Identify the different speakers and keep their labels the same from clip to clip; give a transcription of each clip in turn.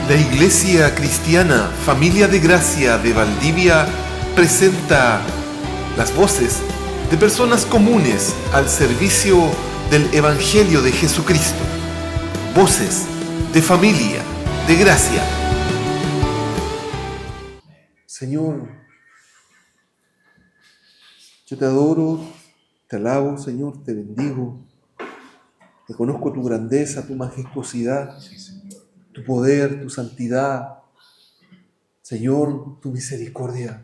Speaker 1: La Iglesia Cristiana Familia de Gracia de Valdivia presenta las voces de personas comunes al servicio del Evangelio de Jesucristo. Voces de familia de gracia.
Speaker 2: Señor, yo te adoro, te alabo, Señor, te bendigo. Reconozco tu grandeza, tu majestuosidad, tu poder, tu santidad. Señor, tu misericordia.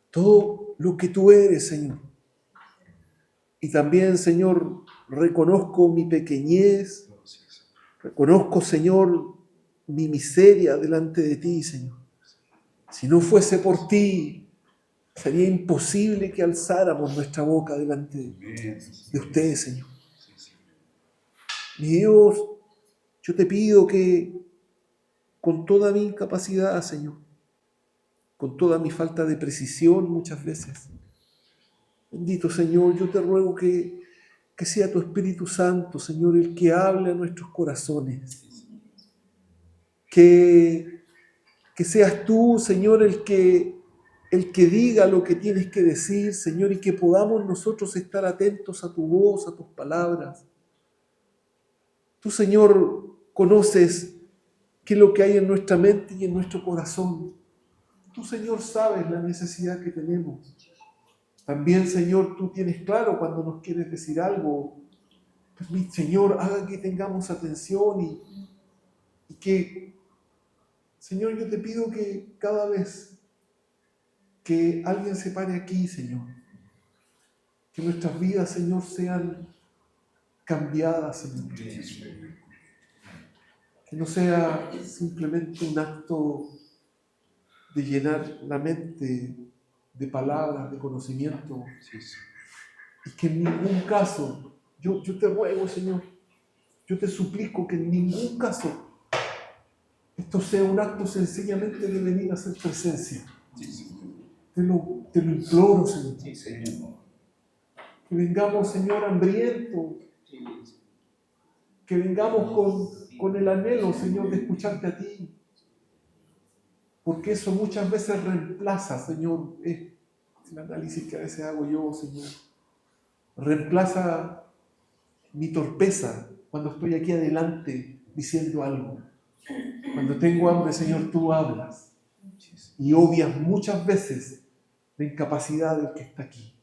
Speaker 2: Todo lo que tú eres, Señor. Y también, Señor, reconozco mi pequeñez. Reconozco, Señor, mi miseria delante de ti, Señor. Si no fuese por ti, sería imposible que alzáramos nuestra boca delante de usted, Señor. Mi Dios, yo te pido que con toda mi incapacidad, Señor, con toda mi falta de precisión muchas veces, bendito Señor, yo te ruego que sea tu Espíritu Santo, Señor, el que hable a nuestros corazones. Que seas tú, Señor, el que diga lo que tienes que decir, Señor, y que podamos nosotros estar atentos a tu voz, a tus palabras. Tú, Señor, conoces qué es lo que hay en nuestra mente y en nuestro corazón. Tú, Señor, sabes la necesidad que tenemos. También, Señor, tú tienes claro cuando nos quieres decir algo. Permite, Señor, haga que tengamos atención y que, Señor, yo te pido que cada vez que alguien se pare aquí, Señor, que nuestras vidas, Señor, sean cambiadas, Señor. Que no sea simplemente un acto de llenar la mente de palabras, de conocimiento. Y que en ningún caso, yo te ruego, Señor, yo te suplico que en ningún caso esto sea un acto sencillamente de venir a hacer presencia. Te lo imploro, Señor. Que vengamos, Señor, hambrientos. Que vengamos con el anhelo, Señor, de escucharte a ti. Porque eso muchas veces reemplaza, Señor, el análisis que a veces hago yo, Señor. Reemplaza mi torpeza cuando estoy aquí adelante diciendo algo. Cuando tengo hambre, Señor, tú hablas. Y obvias muchas veces la incapacidad del que está aquí.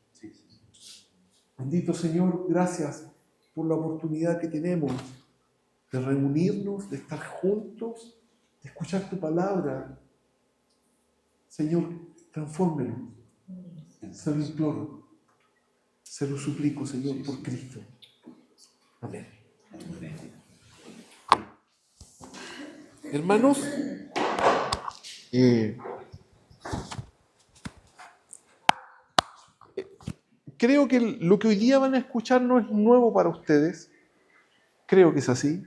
Speaker 2: Bendito Señor, gracias por la oportunidad que tenemos de reunirnos, de estar juntos, de escuchar tu palabra. Señor, transfórmelo. Se lo imploro. Se lo suplico, Señor, por Cristo. Amén. Hermanos, creo que lo que hoy día van a escuchar no es nuevo para ustedes. Creo que es así.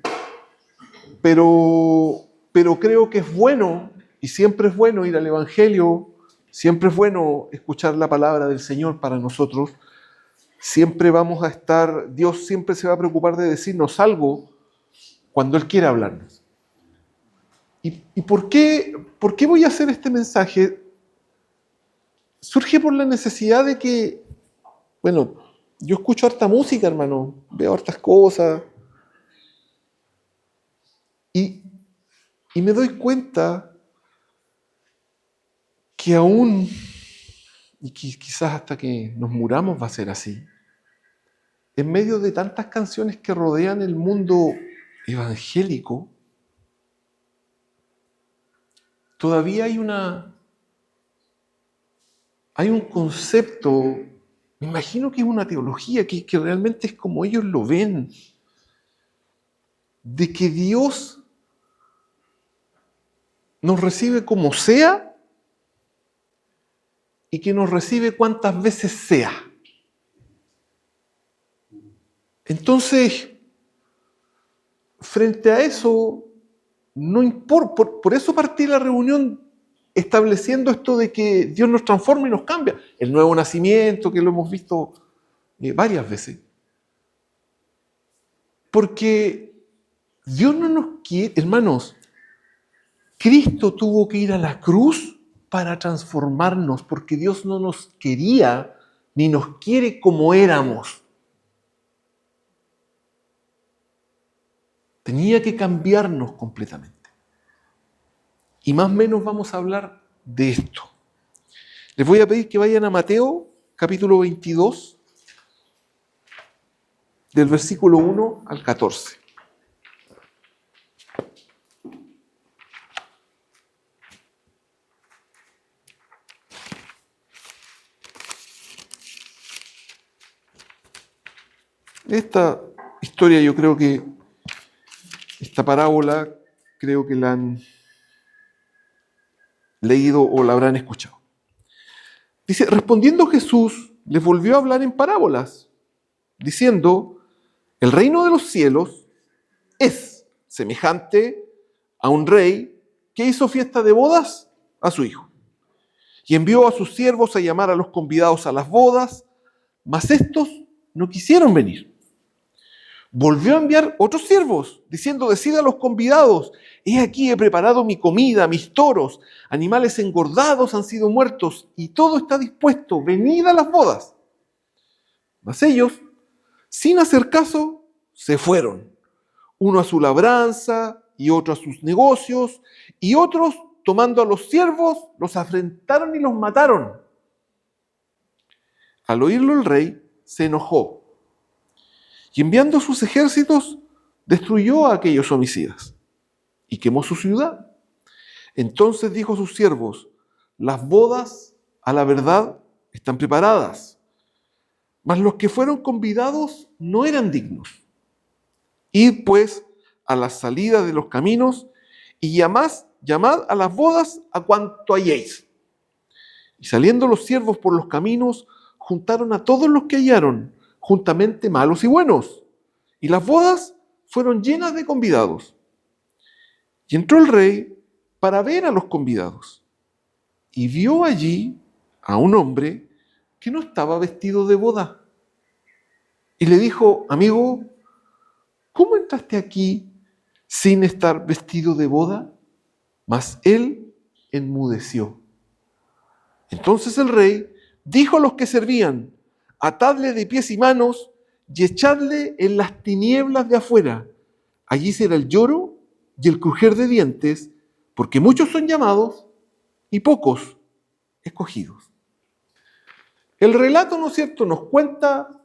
Speaker 2: Pero creo que es bueno, y siempre es bueno ir al Evangelio, siempre es bueno escuchar la palabra del Señor para nosotros. Siempre vamos a estar, Dios siempre se va a preocupar de decirnos algo cuando Él quiere hablarnos. ¿Y por qué voy a hacer este mensaje? Surge por la necesidad de que, bueno, yo escucho harta música, hermano, veo hartas cosas, y me doy cuenta que aún, y quizás hasta que nos muramos va a ser así, en medio de tantas canciones que rodean el mundo evangélico, todavía hay un concepto, me imagino que es una teología que realmente es como ellos lo ven, de que Dios nos recibe como sea y que nos recibe cuantas veces sea. Entonces, frente a eso, no importa, por eso partí la reunión estableciendo esto de que Dios nos transforma y nos cambia. El nuevo nacimiento, que lo hemos visto varias veces. Porque Dios no nos quiere, hermanos, Cristo tuvo que ir a la cruz para transformarnos, porque Dios no nos quería ni nos quiere como éramos. Tenía que cambiarnos completamente. Y más o menos vamos a hablar de esto. Les voy a pedir que vayan a Mateo, capítulo 22, del versículo 1 al 14. Esta historia yo creo que, esta parábola, creo que la han leído o la habrán escuchado. Dice, respondiendo Jesús, les volvió a hablar en parábolas, diciendo, el reino de los cielos es semejante a un rey que hizo fiesta de bodas a su hijo. Y envió a sus siervos a llamar a los convidados a las bodas, mas estos no quisieron venir. Volvió a enviar otros siervos, diciendo, decid a los convidados, he aquí he preparado mi comida, mis toros, animales engordados han sido muertos, y todo está dispuesto, venid a las bodas. Mas ellos, sin hacer caso, se fueron, uno a su labranza, y otro a sus negocios, y otros, tomando a los siervos, los afrentaron y los mataron. Al oírlo el rey se enojó, y enviando sus ejércitos, destruyó a aquellos homicidas y quemó su ciudad. Entonces dijo a sus siervos, las bodas a la verdad están preparadas, mas los que fueron convidados no eran dignos. Id pues a la salida de los caminos y llamad a las bodas a cuanto halléis. Y saliendo los siervos por los caminos, juntaron a todos los que hallaron, juntamente malos y buenos, y las bodas fueron llenas de convidados. Y entró el rey para ver a los convidados, y vio allí a un hombre que no estaba vestido de boda. Y le dijo, amigo, ¿cómo entraste aquí sin estar vestido de boda? Mas él enmudeció. Entonces el rey dijo a los que servían, atadle de pies y manos y echadle en las tinieblas de afuera. Allí será el lloro y el crujir de dientes, porque muchos son llamados y pocos escogidos. El relato, ¿no es cierto?, nos cuenta,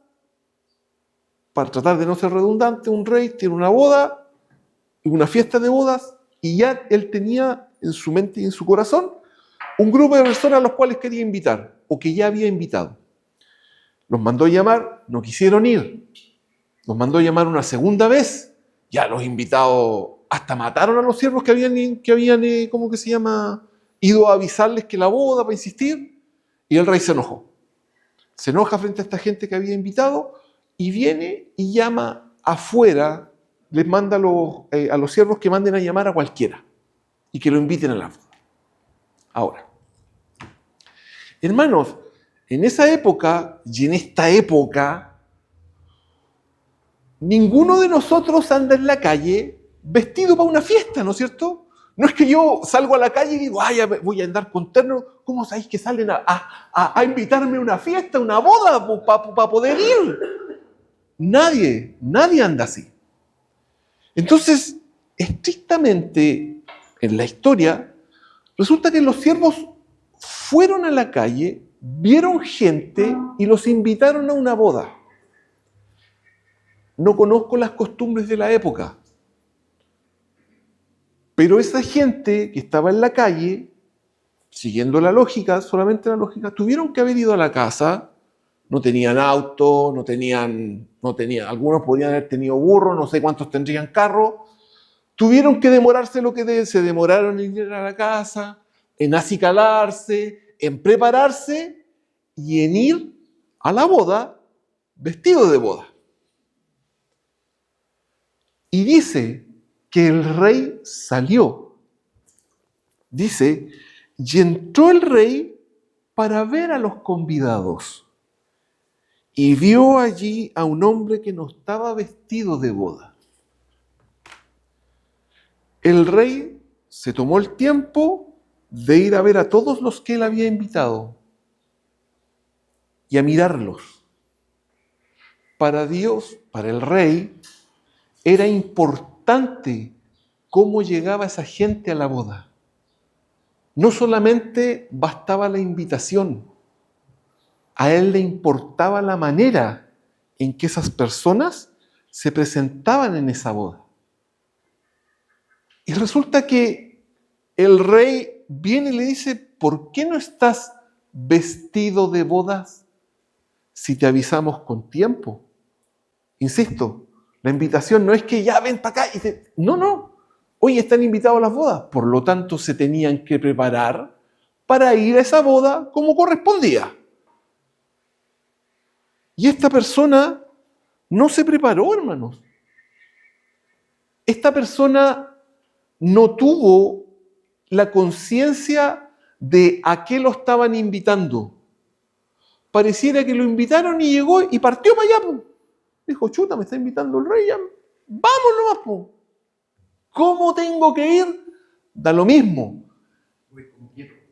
Speaker 2: para tratar de no ser redundante, un rey tiene una boda, una fiesta de bodas, y ya él tenía en su mente y en su corazón un grupo de personas a los cuales quería invitar, o que ya había invitado. Los mandó a llamar, no quisieron ir. Los mandó a llamar una segunda vez. Ya los invitados hasta mataron a los siervos que habían ¿cómo que se llama? Ido a avisarles que la boda, para insistir. Y el rey se enojó. Se enoja frente a esta gente que había invitado y viene y llama afuera, les manda a los siervos que manden a llamar a cualquiera y que lo inviten a la boda. Ahora, hermanos, en esa época y en esta época, ninguno de nosotros anda en la calle vestido para una fiesta, ¿no es cierto? No es que yo salgo a la calle y digo, ya voy a andar con terno. ¿Cómo sabéis que salen a invitarme a una fiesta, a una boda, para poder ir? Nadie anda así. Entonces, estrictamente en la historia, resulta que los siervos fueron a la calle, vieron gente y los invitaron a una boda. No conozco las costumbres de la época, pero esa gente que estaba en la calle, siguiendo la lógica, solamente la lógica, tuvieron que haber ido a la casa. No tenían auto, no tenían, algunos podían haber tenido burro, no sé cuántos tendrían carro. Tuvieron que demorarse lo que se demoraron en ir a la casa, en acicalarse, en prepararse y en ir a la boda vestido de boda. Y dice que el rey salió. Dice, y entró el rey para ver a los convidados. Y vio allí a un hombre que no estaba vestido de boda. El rey se tomó el tiempo de ir a ver a todos los que él había invitado y a mirarlos. Para Dios, para el rey, era importante cómo llegaba esa gente a la boda. No solamente bastaba la invitación, a él le importaba la manera en que esas personas se presentaban en esa boda. Y resulta que el rey viene y le dice, ¿por qué no estás vestido de bodas si te avisamos con tiempo? Insisto, la invitación no es que ya ven para acá. No. Hoy están invitados a las bodas. Por lo tanto, se tenían que preparar para ir a esa boda como correspondía. Y esta persona no se preparó, hermanos. Esta persona no tuvo la conciencia de a qué lo estaban invitando. Pareciera que lo invitaron y llegó y partió para allá. Dijo, chuta, me está invitando el rey, ya. Vamos nomás, po. ¿Cómo tengo que ir? Da lo mismo.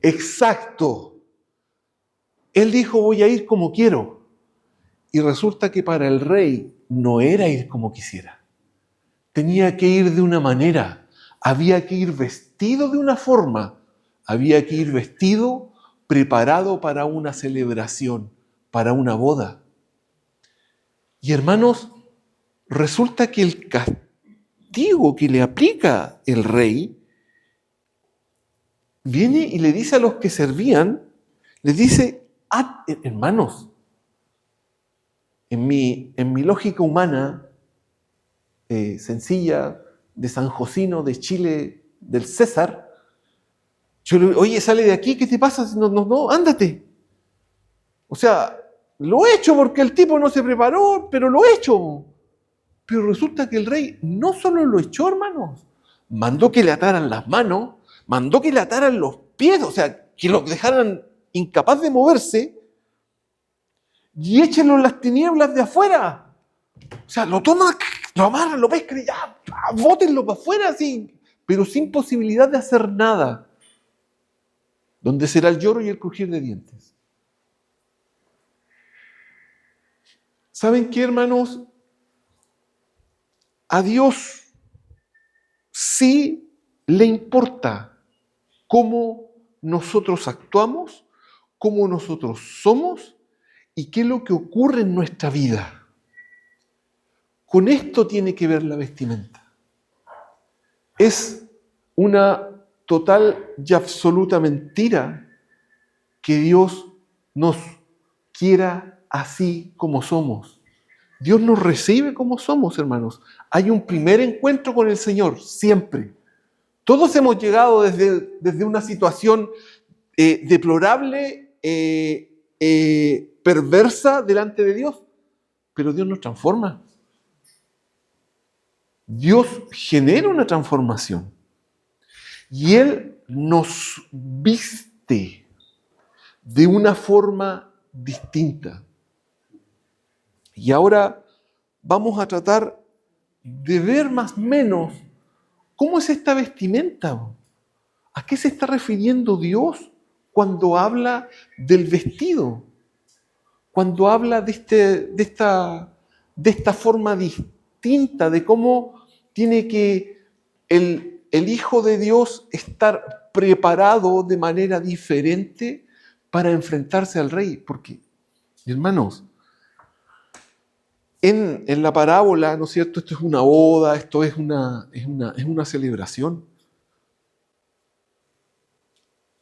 Speaker 2: Exacto. Él dijo, voy a ir como quiero. Y resulta que para el rey no era ir como quisiera. Tenía que ir de una manera. Había que ir vestido de una forma. Había que ir vestido, preparado para una celebración, para una boda. Y hermanos, resulta que el castigo que le aplica el rey viene y le dice a los que servían, les dice, hermanos, en mi lógica humana, sencilla, de San Josino, de Chile, del César, yo le digo, oye, sale de aquí, ¿qué te pasa? No, ándate. O sea, lo he hecho porque el tipo no se preparó, pero lo he hecho. Pero resulta que el rey no solo lo echó, hermanos, mandó que le ataran las manos, mandó que le ataran los pies, o sea, que lo dejaran incapaz de moverse y échenlo en las tinieblas de afuera. O sea, lo toma, lo amarran, lo pescan y ya, bótenlo para afuera, así, pero sin posibilidad de hacer nada. Donde será el lloro y el crujir de dientes. ¿Saben qué, hermanos? A Dios sí le importa cómo nosotros actuamos, cómo nosotros somos y qué es lo que ocurre en nuestra vida. Con esto tiene que ver la vestimenta. Es una total y absoluta mentira que Dios nos quiera así como somos. Dios nos recibe como somos, hermanos. Hay un primer encuentro con el Señor, siempre. Todos hemos llegado desde una situación deplorable, perversa delante de Dios, pero Dios nos transforma. Dios genera una transformación y Él nos viste de una forma distinta. Y ahora vamos a tratar de ver más o menos cómo es esta vestimenta. ¿A qué se está refiriendo Dios cuando habla del vestido? Cuando habla de esta forma distinta, de cómo tiene que el Hijo de Dios estar preparado de manera diferente para enfrentarse al Rey. Porque, hermanos, en la parábola, ¿no es cierto? Esto es una boda, esto es una celebración.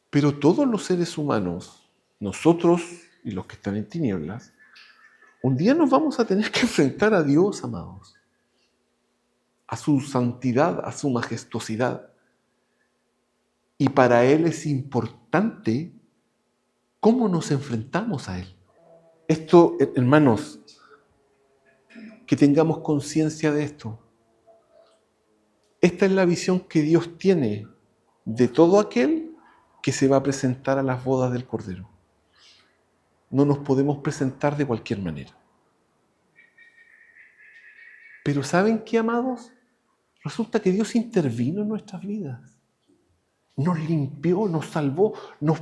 Speaker 2: Pero todos los seres humanos, nosotros y los que están en tinieblas, un día nos vamos a tener que enfrentar a Dios, amados, a su santidad, a su majestuosidad. Y para Él es importante cómo nos enfrentamos a Él. Esto, hermanos, que tengamos conciencia de esto. Esta es la visión que Dios tiene de todo aquel que se va a presentar a las bodas del Cordero. No nos podemos presentar de cualquier manera. Pero ¿saben qué, amados? Resulta que Dios intervino en nuestras vidas. nos limpió, nos salvó, nos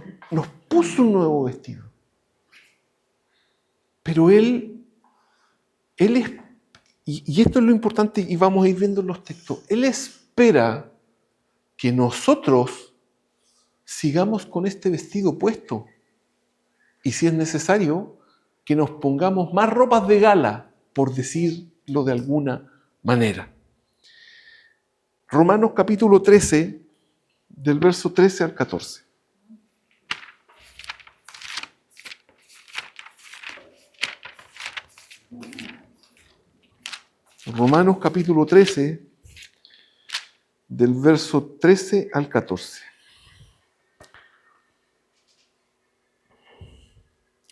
Speaker 2: puso un nuevo vestido. Pero Él es, y esto es lo importante y vamos a ir viendo en los textos, Él espera que nosotros sigamos con este vestido puesto. Y si es necesario, que nos pongamos más ropas de gala, por decirlo de alguna manera. Romanos capítulo 13, del verso 13 al 14. Romanos capítulo 13, del verso 13 al 14.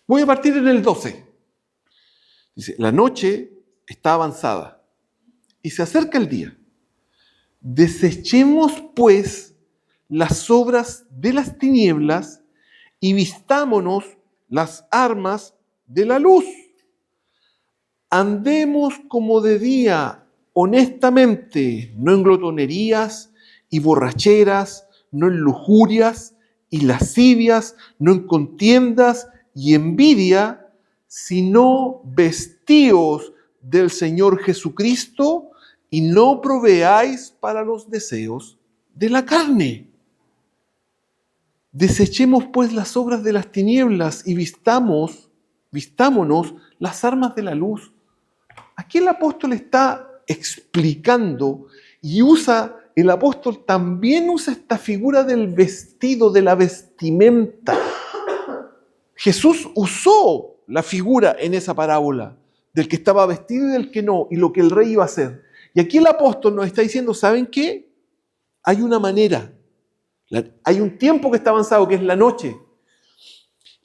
Speaker 2: Voy a partir en el 12. Dice, la noche está avanzada y se acerca el día. Desechemos, pues, las obras de las tinieblas y vistámonos las armas de la luz. Andemos como de día, honestamente, no en glotonerías y borracheras, no en lujurias y lascivias, no en contiendas y envidia, sino vestíos del Señor Jesucristo y no proveáis para los deseos de la carne. Desechemos pues las obras de las tinieblas y vistámonos las armas de la luz. Aquí el apóstol está explicando y el apóstol también usa esta figura del vestido, de la vestimenta. Jesús usó la figura en esa parábola del que estaba vestido y del que no, y lo que el rey iba a hacer. Y aquí el apóstol nos está diciendo, ¿saben qué? Hay una manera, hay un tiempo que está avanzado, que es la noche.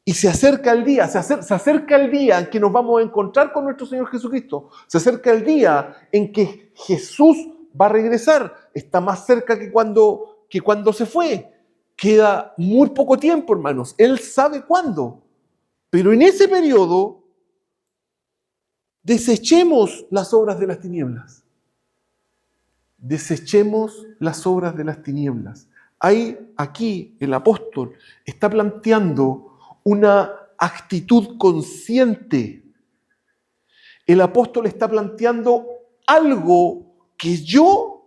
Speaker 2: Y se acerca el día, se acerca el día en que nos vamos a encontrar con nuestro Señor Jesucristo. Se acerca el día en que Jesús va a regresar. Está más cerca que cuando se fue. Queda muy poco tiempo, hermanos. Él sabe cuándo. Pero en ese periodo, desechemos las obras de las tinieblas. Desechemos las obras de las tinieblas. Aquí el apóstol está planteando una actitud consciente. El apóstol está planteando algo que yo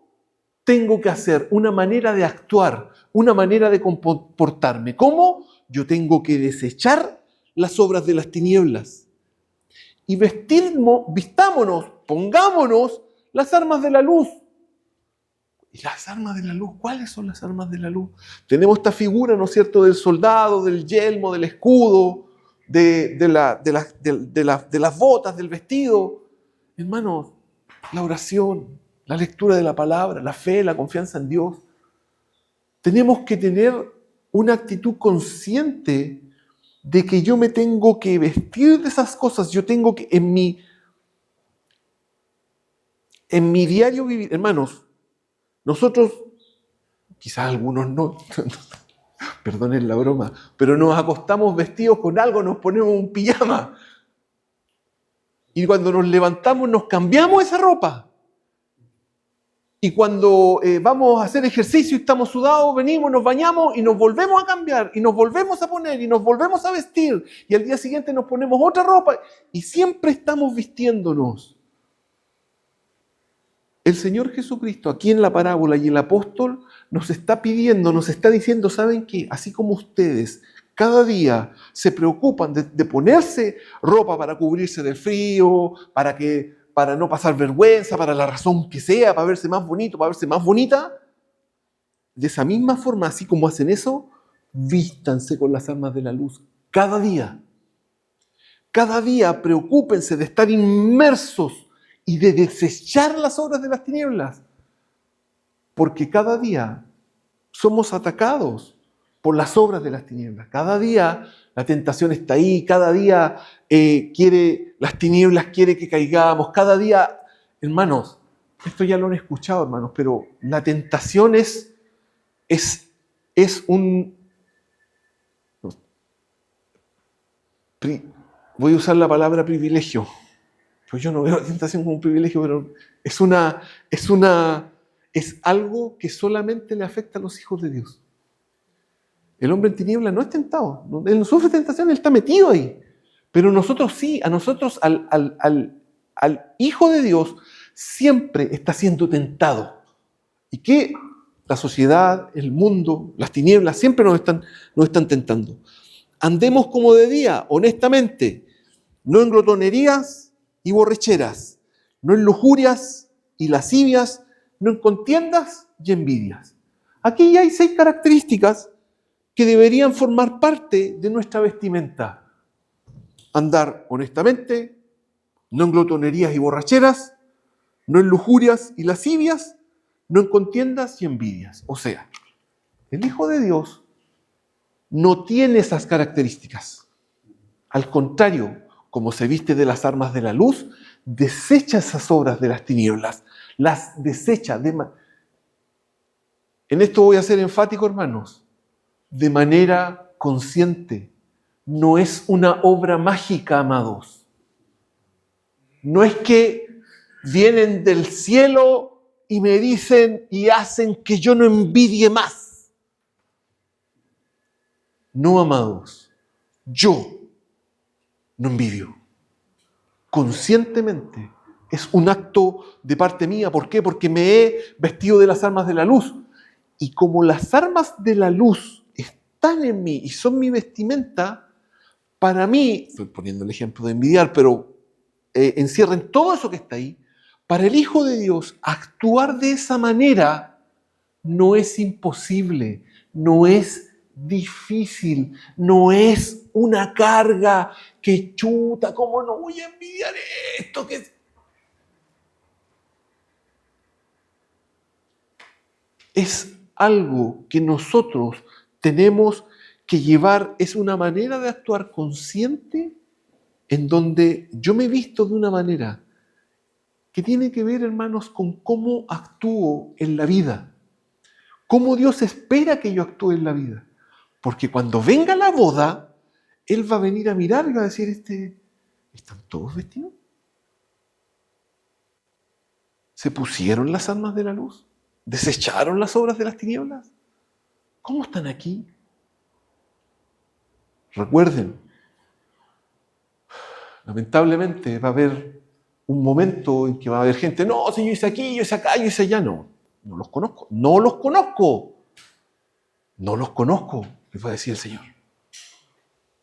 Speaker 2: tengo que hacer, una manera de actuar, una manera de comportarme. ¿Cómo? Yo tengo que desechar las obras de las tinieblas y vistámonos, pongámonos las armas de la luz. ¿Y las armas de la luz? ¿Cuáles son las armas de la luz? Tenemos esta figura, ¿no es cierto?, del soldado, del yelmo, del escudo, de las botas, del vestido. Hermanos, la oración, la lectura de la palabra, la fe, la confianza en Dios. Tenemos que tener una actitud consciente de que yo me tengo que vestir de esas cosas. Yo tengo que, en mi diario vivir, hermanos, nosotros, quizás algunos no, perdonen la broma, pero nos acostamos vestidos con algo, nos ponemos un pijama. Y cuando nos levantamos nos cambiamos esa ropa. Y cuando vamos a hacer ejercicio y estamos sudados, venimos, nos bañamos y nos volvemos a cambiar, y nos volvemos a poner, y nos volvemos a vestir. Y al día siguiente nos ponemos otra ropa. Y siempre estamos vistiéndonos. El Señor Jesucristo, aquí en la parábola y el apóstol, nos está pidiendo, nos está diciendo, ¿saben qué? Así como ustedes cada día se preocupan de ponerse ropa para cubrirse del frío, para no pasar vergüenza, para la razón que sea, para verse más bonito, para verse más bonita, de esa misma forma, así como hacen eso, vístanse con las armas de la luz cada día. Cada día preocúpense de estar inmersos y de desechar las obras de las tinieblas. Porque cada día somos atacados por las obras de las tinieblas. Cada día la tentación está ahí, cada día las tinieblas quiere que caigamos, cada día, hermanos, esto ya lo han escuchado, hermanos, pero la tentación es un... Voy a usar la palabra privilegio. Pues yo no veo la tentación como un privilegio, pero es algo que solamente le afecta a los hijos de Dios. El hombre en tinieblas no es tentado. Él no sufre tentación, él está metido ahí. Pero nosotros sí, a nosotros, al Hijo de Dios, siempre está siendo tentado. ¿Y qué? La sociedad, el mundo, las tinieblas, siempre nos están tentando. Andemos como de día, honestamente, no en glotonerías y borracheras, no en lujurias y lascivias, no en contiendas y envidias. Aquí ya hay 6 características que deberían formar parte de nuestra vestimenta. Andar honestamente, no en glotonerías y borracheras, no en lujurias y lascivias, no en contiendas y envidias. O sea, el Hijo de Dios no tiene esas características. Al contrario, como se viste de las armas de la luz, desecha esas obras de las tinieblas, las desecha. En esto voy a ser enfático, hermanos, de manera consciente. No es una obra mágica, amados. No es que vienen del cielo y me dicen y hacen que yo no envidie más. No, amados, yo no envidio. Conscientemente es un acto de parte mía. ¿Por qué? Porque me he vestido de las armas de la luz. Y como las armas de la luz están en mí y son mi vestimenta, para mí, estoy poniendo el ejemplo de envidiar, pero encierren todo eso que está ahí. Para el Hijo de Dios, actuar de esa manera no es imposible, no es difícil, no es una carga que chuta, ¿cómo no voy a envidiar esto? Es algo que nosotros tenemos que llevar, es una manera de actuar consciente en donde yo me he visto de una manera que tiene que ver, hermanos, con cómo actúo en la vida. Cómo Dios espera que yo actúe en la vida. Porque cuando venga la boda, Él va a venir a mirar y va a decir, ¿están todos vestidos? ¿Se pusieron las armas de la luz? ¿Desecharon las obras de las tinieblas? ¿Cómo están aquí? Recuerden, lamentablemente va a haber un momento en que va a haber gente, no, si yo hice aquí, yo hice acá, yo hice allá. No los conozco, les va a decir el Señor.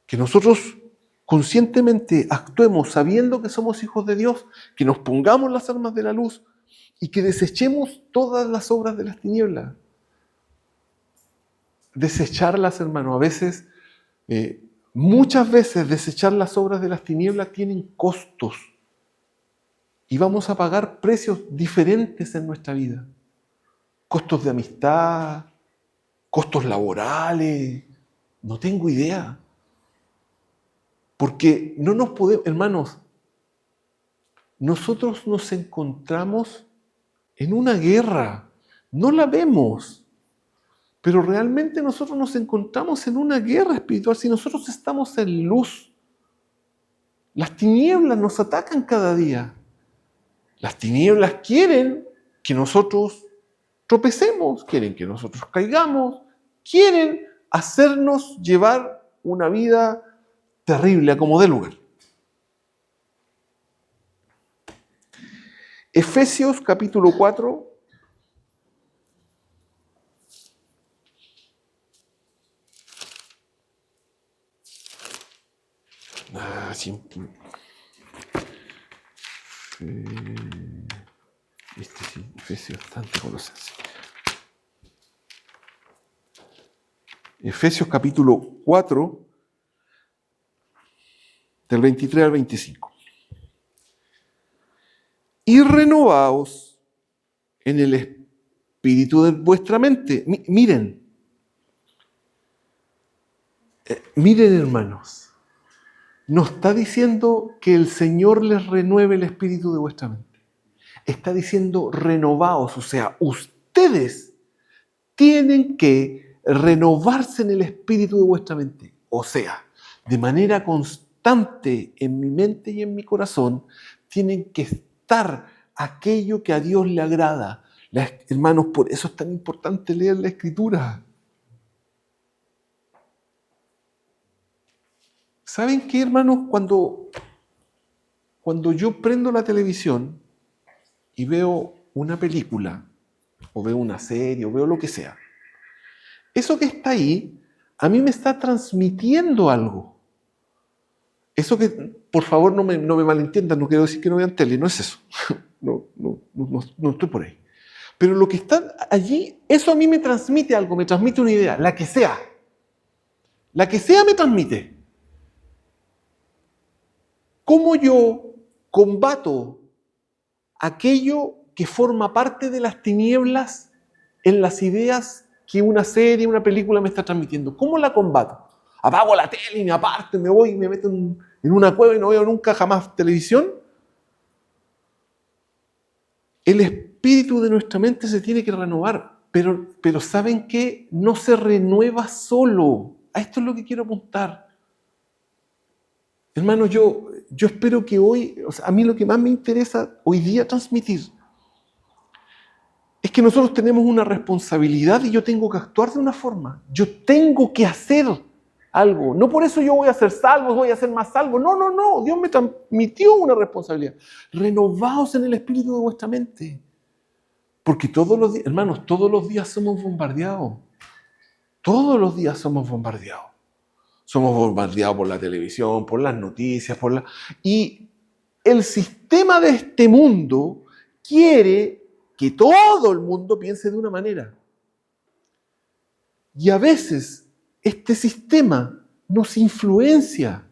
Speaker 2: Que nosotros conscientemente actuemos sabiendo que somos hijos de Dios, que nos pongamos las armas de la luz y que desechemos todas las obras de las tinieblas. Desecharlas, hermano, a veces, muchas veces desechar las obras de las tinieblas tienen costos y vamos a pagar precios diferentes en nuestra vida. Costos de amistad, costos laborales, no tengo idea. Porque no nos podemos, hermanos, nosotros nos encontramos en una guerra, no la vemos, pero realmente nosotros nos encontramos en una guerra espiritual. Si nosotros estamos en luz, las tinieblas nos atacan cada día. Las tinieblas quieren que nosotros tropecemos, quieren que nosotros caigamos, quieren hacernos llevar una vida terrible a como dé lugar. Efesios capítulo 4. Efesios tanto Colosenses. Efesios capítulo 4, del 23 al 25. Y renovaos en el espíritu de vuestra mente. Miren, hermanos, no está diciendo que el Señor les renueve el espíritu de vuestra mente. Está diciendo renovaos, o sea, ustedes tienen que renovarse en el espíritu de vuestra mente. O sea, de manera constante en mi mente y en mi corazón, tienen que estar aquello que a Dios le agrada. Hermanos, por eso es tan importante leer la Escritura. ¿Saben qué, hermanos? Cuando yo prendo la televisión y veo una película, o veo una serie, o veo lo que sea, eso que está ahí, a mí me está transmitiendo algo. Eso que, por favor, no me malentiendan, no quiero decir que no vean tele, no es eso. No estoy por ahí. Pero lo que está allí, eso a mí me transmite algo, me transmite una idea, la que sea. La que sea me transmite. ¿Cómo yo combato aquello que forma parte de las tinieblas en las ideas que una serie, una película me está transmitiendo? ¿Cómo la combato? ¿Apago la tele y me aparto, me voy y me meto en una cueva y no veo nunca jamás televisión? El espíritu de nuestra mente se tiene que renovar, pero ¿saben qué? No se renueva solo. A esto es lo que quiero apuntar. Hermanos, yo espero que hoy, a mí lo que más me interesa hoy día transmitir es que nosotros tenemos una responsabilidad y yo tengo que actuar de una forma. Yo tengo que hacer algo. No por eso yo voy a ser salvo, voy a ser más salvo. No. Dios me transmitió una responsabilidad. Renovaos en el espíritu de vuestra mente. Porque todos los días, hermanos, todos los días somos bombardeados. Todos los días somos bombardeados. Somos bombardeados por la televisión, por las noticias, y el sistema de este mundo quiere que todo el mundo piense de una manera. Y a veces este sistema nos influencia,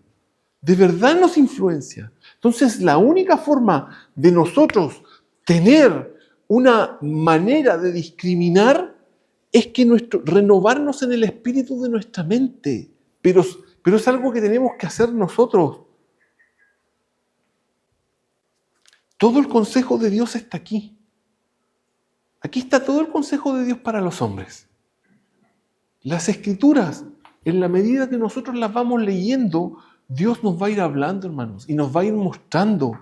Speaker 2: de verdad nos influencia. Entonces la única forma de nosotros tener una manera de discriminar es que renovarnos en el espíritu de nuestra mente. Pero es algo que tenemos que hacer nosotros. Todo el consejo de Dios está aquí. Aquí está todo el consejo de Dios para los hombres. Las Escrituras, en la medida que nosotros las vamos leyendo, Dios nos va a ir hablando, hermanos, y nos va a ir mostrando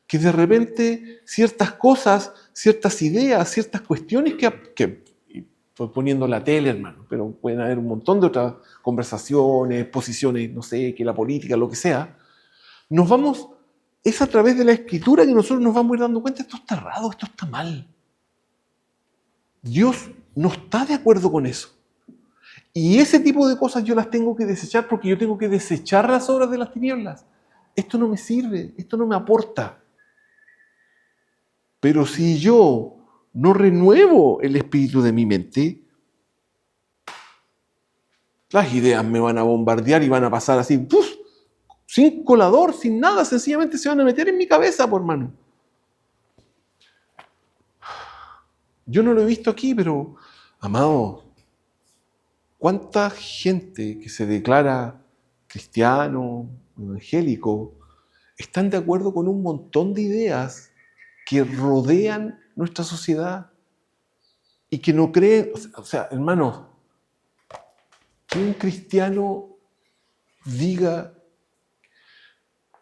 Speaker 2: que de repente ciertas cosas, ciertas ideas, ciertas cuestiones que estoy poniendo la tele, hermano, pero pueden haber un montón de otras conversaciones, posiciones, no sé, que la política, lo que sea, es a través de la Escritura que nosotros nos vamos a ir dando cuenta, esto está errado, esto está mal. Dios no está de acuerdo con eso. Y ese tipo de cosas yo las tengo que desechar porque yo tengo que desechar las obras de las tinieblas. Esto no me sirve, esto no me aporta. Pero si yo no renuevo el espíritu de mi mente, las ideas me van a bombardear y van a pasar así, ¡puf!, sin colador, sin nada, sencillamente se van a meter en mi cabeza, por hermano. Yo no lo he visto aquí, pero, amado, ¿cuánta gente que se declara cristiano, evangélico, están de acuerdo con un montón de ideas que rodean nuestra sociedad y que no creen? O sea, hermanos, que un cristiano diga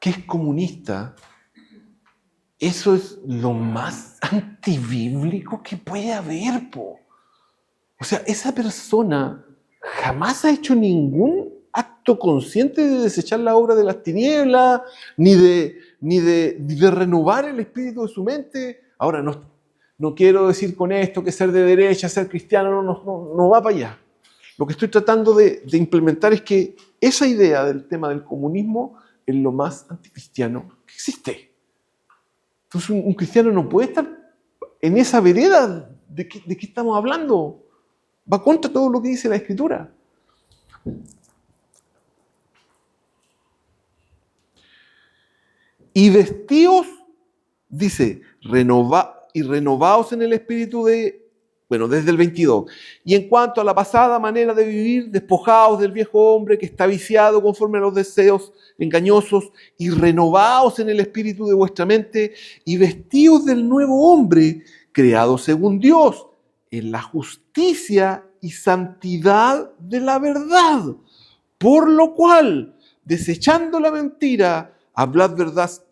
Speaker 2: que es comunista, eso es lo más antibíblico que puede haber, po. O sea, esa persona jamás ha hecho ningún acto consciente de desechar la obra de las tinieblas, ni de renovar el espíritu de su mente. Ahora, no quiero decir con esto que ser de derecha, ser cristiano, no va para allá. Lo que estoy tratando de implementar es que esa idea del tema del comunismo es lo más anticristiano que existe. Entonces un cristiano no puede estar en esa vereda. ¿De qué estamos hablando? Va contra todo lo que dice la Escritura. Y vestíos, dice, renovaos en el espíritu desde el 22. Y en cuanto a la pasada manera de vivir, despojaos del viejo hombre que está viciado conforme a los deseos engañosos, y renovaos en el espíritu de vuestra mente, y vestíos del nuevo hombre, creado según Dios, en la justicia y santidad de la verdad. Por lo cual, desechando la mentira, Hablad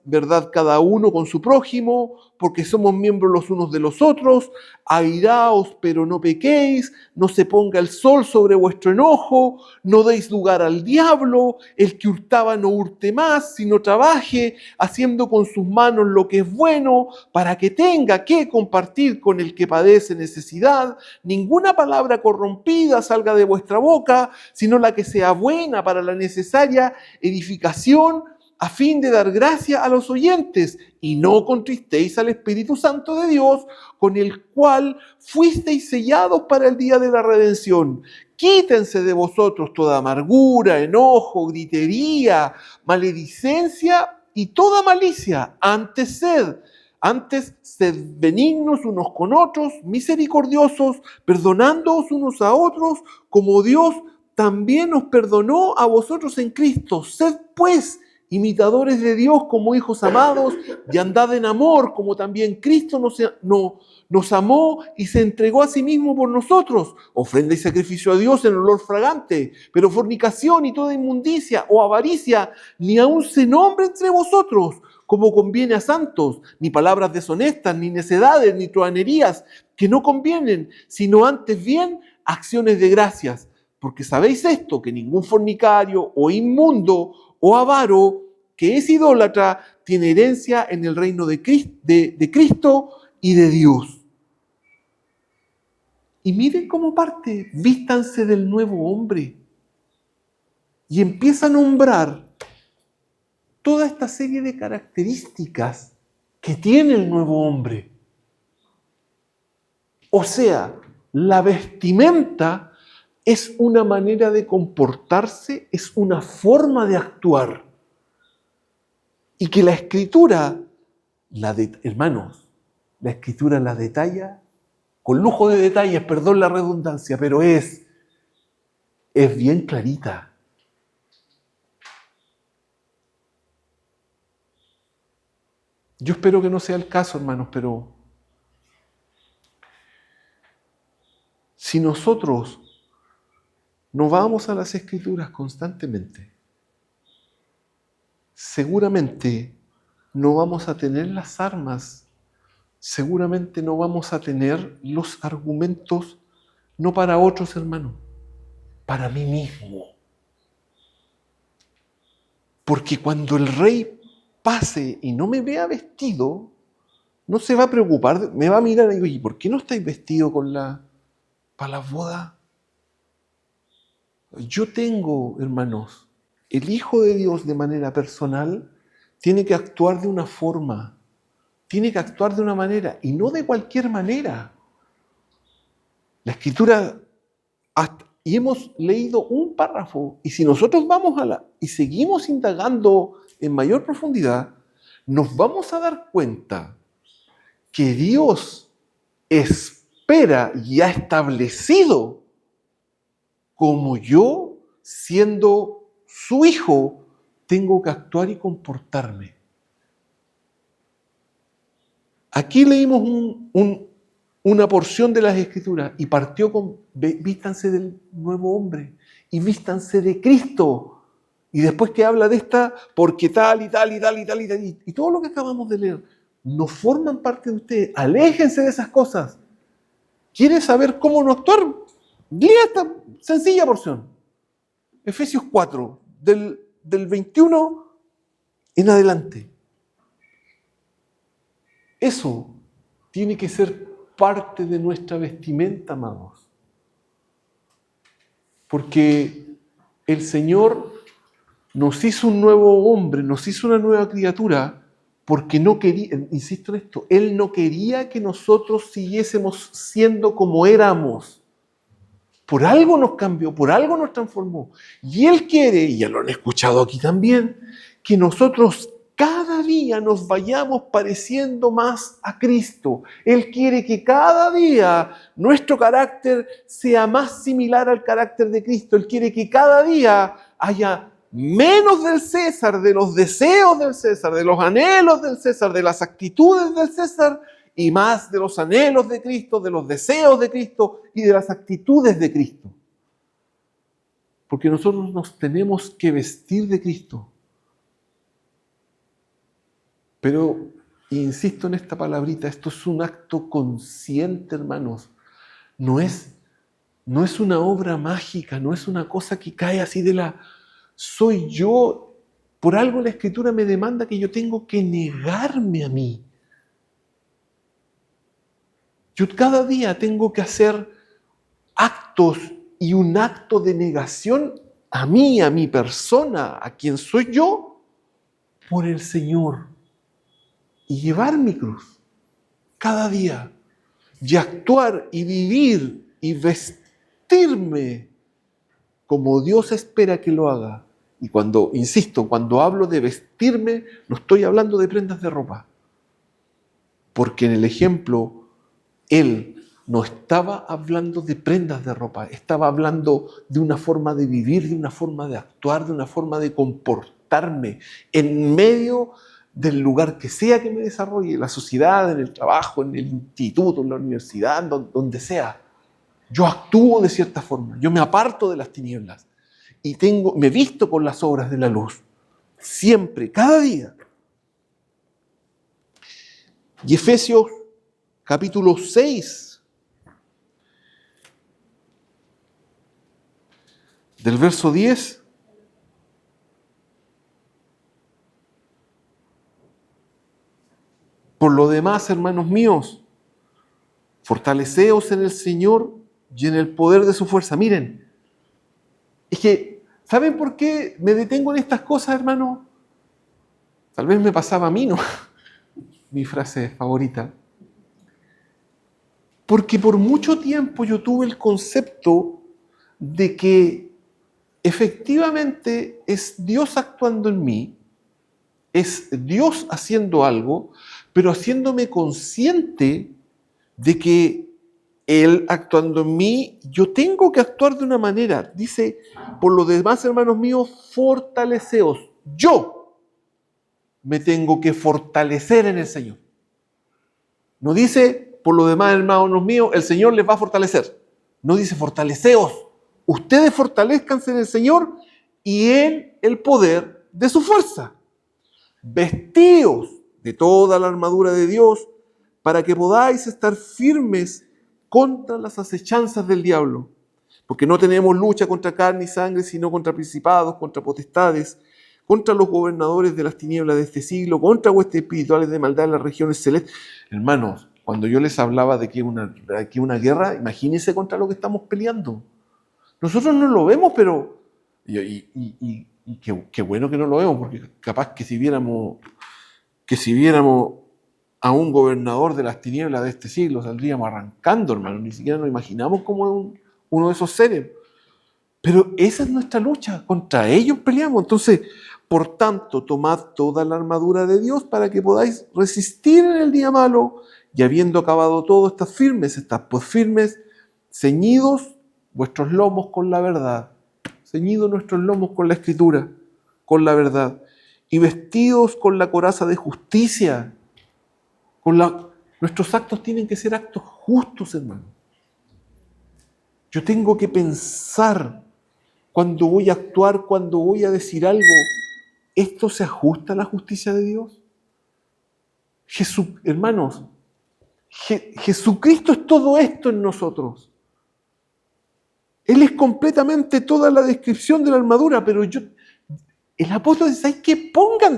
Speaker 2: verdad cada uno con su prójimo, porque somos miembros los unos de los otros. Airaos, pero no pequéis. No se ponga el sol sobre vuestro enojo. No deis lugar al diablo. El que hurtaba no hurte más, sino trabaje, haciendo con sus manos lo que es bueno, para que tenga que compartir con el que padece necesidad. Ninguna palabra corrompida salga de vuestra boca, sino la que sea buena para la necesaria edificación, a fin de dar gracia a los oyentes, y no contristéis al Espíritu Santo de Dios, con el cual fuisteis sellados para el día de la redención. Quítense de vosotros toda amargura, enojo, gritería, maledicencia y toda malicia. Antes sed benignos unos con otros, misericordiosos, perdonándoos unos a otros, como Dios también os perdonó a vosotros en Cristo. Sed pues imitadores de Dios como hijos amados, y andad en amor, como también Cristo nos amó y se entregó a sí mismo por nosotros. Ofrenda y sacrificio a Dios en olor fragante. Pero fornicación y toda inmundicia o avaricia ni aun se nombre entre vosotros, como conviene a santos, ni palabras deshonestas, ni necedades, ni truhanerías, que no convienen, sino antes bien acciones de gracias. Porque sabéis esto, que ningún fornicario o inmundo o avaro que es idólatra tiene herencia en el reino de Cristo y de Dios. Y miren cómo parte, vístanse del nuevo hombre. Y empieza a nombrar toda esta serie de características que tiene el nuevo hombre. O sea, la vestimenta es una manera de comportarse, es una forma de actuar. Y que la Escritura, hermanos, la Escritura la detalla con lujo de detalles, perdón la redundancia, pero es bien clarita. Yo espero que no sea el caso, hermanos, pero si nosotros no vamos a las Escrituras constantemente, seguramente no vamos a tener las armas, seguramente no vamos a tener los argumentos, no para otros, hermanos, para mí mismo. Porque cuando el rey pase y no me vea vestido, no se va a preocupar, me va a mirar y digo, ¿y por qué no estáis vestidos para la boda? Yo tengo, hermanos, el Hijo de Dios de manera personal tiene que actuar de una forma, tiene que actuar de una manera y no de cualquier manera. La Escritura, y hemos leído un párrafo, y si nosotros vamos y seguimos indagando en mayor profundidad, nos vamos a dar cuenta que Dios espera y ha establecido como yo, siendo su hijo, tengo que actuar y comportarme. Aquí leímos una porción de las Escrituras y partió con vístanse del nuevo hombre y vístanse de Cristo. Y después que habla de esta, porque tal y tal y tal y tal y tal, y todo lo que acabamos de leer, no forman parte de ustedes. Aléjense de esas cosas. ¿Quieres saber cómo no actuar? Lea esta sencilla porción. Efesios 4, del 21 en adelante. Eso tiene que ser parte de nuestra vestimenta, amados. Porque el Señor nos hizo un nuevo hombre, nos hizo una nueva criatura, porque no quería, insisto en esto, Él no quería que nosotros siguiésemos siendo como éramos. Por algo nos cambió, por algo nos transformó. Y Él quiere, y ya lo han escuchado aquí también, que nosotros cada día nos vayamos pareciendo más a Cristo. Él quiere que cada día nuestro carácter sea más similar al carácter de Cristo. Él quiere que cada día haya menos del César, de los deseos del César, de los anhelos del César, de las actitudes del César, y más de los anhelos de Cristo, de los deseos de Cristo y de las actitudes de Cristo. Porque nosotros nos tenemos que vestir de Cristo. Pero insisto en esta palabrita, esto es un acto consciente, hermanos. No es una obra mágica, no es una cosa que cae así de la... Soy yo. Por algo la Escritura me demanda que yo tengo que negarme a mí. Yo cada día tengo que hacer actos y un acto de negación a mí, a mi persona, a quien soy yo, por el Señor. Y llevar mi cruz cada día. Y actuar y vivir y vestirme como Dios espera que lo haga. Y cuando, insisto, cuando hablo de vestirme, no estoy hablando de prendas de ropa. Porque en el ejemplo, Él no estaba hablando de prendas de ropa, estaba hablando de una forma de vivir, de una forma de actuar, de una forma de comportarme en medio del lugar que sea que me desarrolle, en la sociedad, en el trabajo, en el instituto, en la universidad, donde sea. Yo actúo de cierta forma, yo me aparto de las tinieblas y me visto con las obras de la luz, siempre, cada día. Y Efesios capítulo 6, del verso 10, por lo demás, hermanos míos, fortaleceos en el Señor y en el poder de su fuerza. Miren, es que, ¿saben por qué me detengo en estas cosas, hermano? Tal vez me pasaba a mí, ¿no? Mi frase favorita. Porque por mucho tiempo yo tuve el concepto de que efectivamente es Dios actuando en mí, es Dios haciendo algo, pero haciéndome consciente de que Él actuando en mí, yo tengo que actuar de una manera. Dice, por lo demás, hermanos míos, fortaleceos. Yo me tengo que fortalecer en el Señor. No dice, por lo demás, hermanos míos, el Señor les va a fortalecer. No dice, fortaleceos. Ustedes fortalezcanse en el Señor y en el poder de su fuerza. Vestíos de toda la armadura de Dios para que podáis estar firmes contra las acechanzas del diablo. Porque no tenemos lucha contra carne y sangre, sino contra principados, contra potestades, contra los gobernadores de las tinieblas de este siglo, contra huestes espirituales de maldad en las regiones celestes. Hermanos, cuando yo les hablaba de que una guerra, imagínense contra lo que estamos peleando. Nosotros no lo vemos, pero... Y qué bueno que no lo vemos, porque capaz que si viéramos a un gobernador de las tinieblas de este siglo, saldríamos arrancando, hermano. Ni siquiera nos imaginamos como uno de esos seres. Pero esa es nuestra lucha, contra ellos peleamos. Entonces, por tanto, tomad toda la armadura de Dios para que podáis resistir en el día malo, y habiendo acabado todo, estad pues firmes, ceñidos vuestros lomos con la verdad. Ceñidos nuestros lomos con la Escritura, con la verdad, y vestidos con la coraza de justicia. Nuestros actos tienen que ser actos justos, hermano. Yo tengo que pensar cuando voy a actuar, cuando voy a decir algo, ¿esto se ajusta a la justicia de Dios? Hermanos, Jesucristo es todo esto en nosotros. Él es completamente toda la descripción de la armadura, pero el apóstol dice, hay que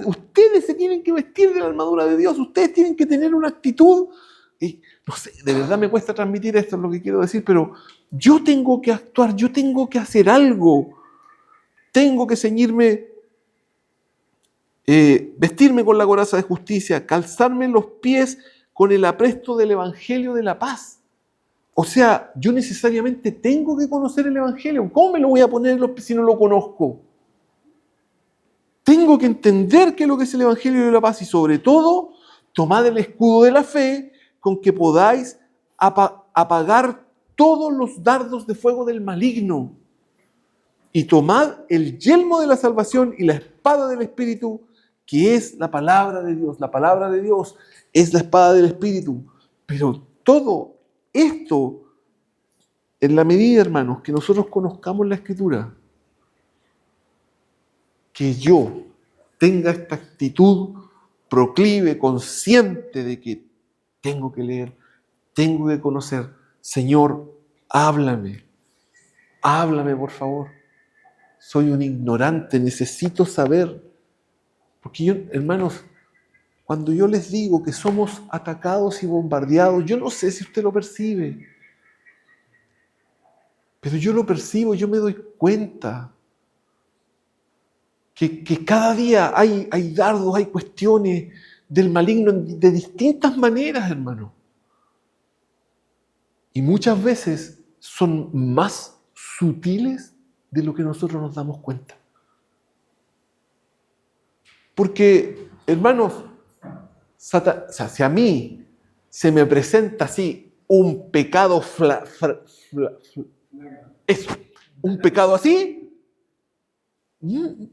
Speaker 2: ustedes se tienen que vestir de la armadura de Dios, ustedes tienen que tener una actitud, y no sé, de verdad me cuesta transmitir esto, es lo que quiero decir, pero yo tengo que actuar, yo tengo que hacer algo, tengo que ceñirme, vestirme con la coraza de justicia, calzarme los pies con el apresto del Evangelio de la paz. O sea, yo necesariamente tengo que conocer el Evangelio. ¿Cómo me lo voy a poner en los pies si no lo conozco? Tengo que entender qué es lo que es el Evangelio de la paz y sobre todo, tomad el escudo de la fe con que podáis apagar todos los dardos de fuego del maligno. Y tomad el yelmo de la salvación y la espada del Espíritu, que es la palabra de Dios. La palabra de Dios es la espada del Espíritu. Pero todo esto, en la medida, hermanos, que nosotros conozcamos la Escritura, que yo tenga esta actitud proclive, consciente de que tengo que leer, tengo que conocer. Señor, háblame por favor. Soy un ignorante, necesito saber. Porque yo, hermanos, cuando yo les digo que somos atacados y bombardeados, yo no sé si usted lo percibe, pero yo lo percibo, yo me doy cuenta que cada día hay dardos, hay cuestiones del maligno de distintas maneras, hermano. Y muchas veces son más sutiles de lo que nosotros nos damos cuenta. Porque, hermanos, si a mí se me presenta así un pecado un pecado así,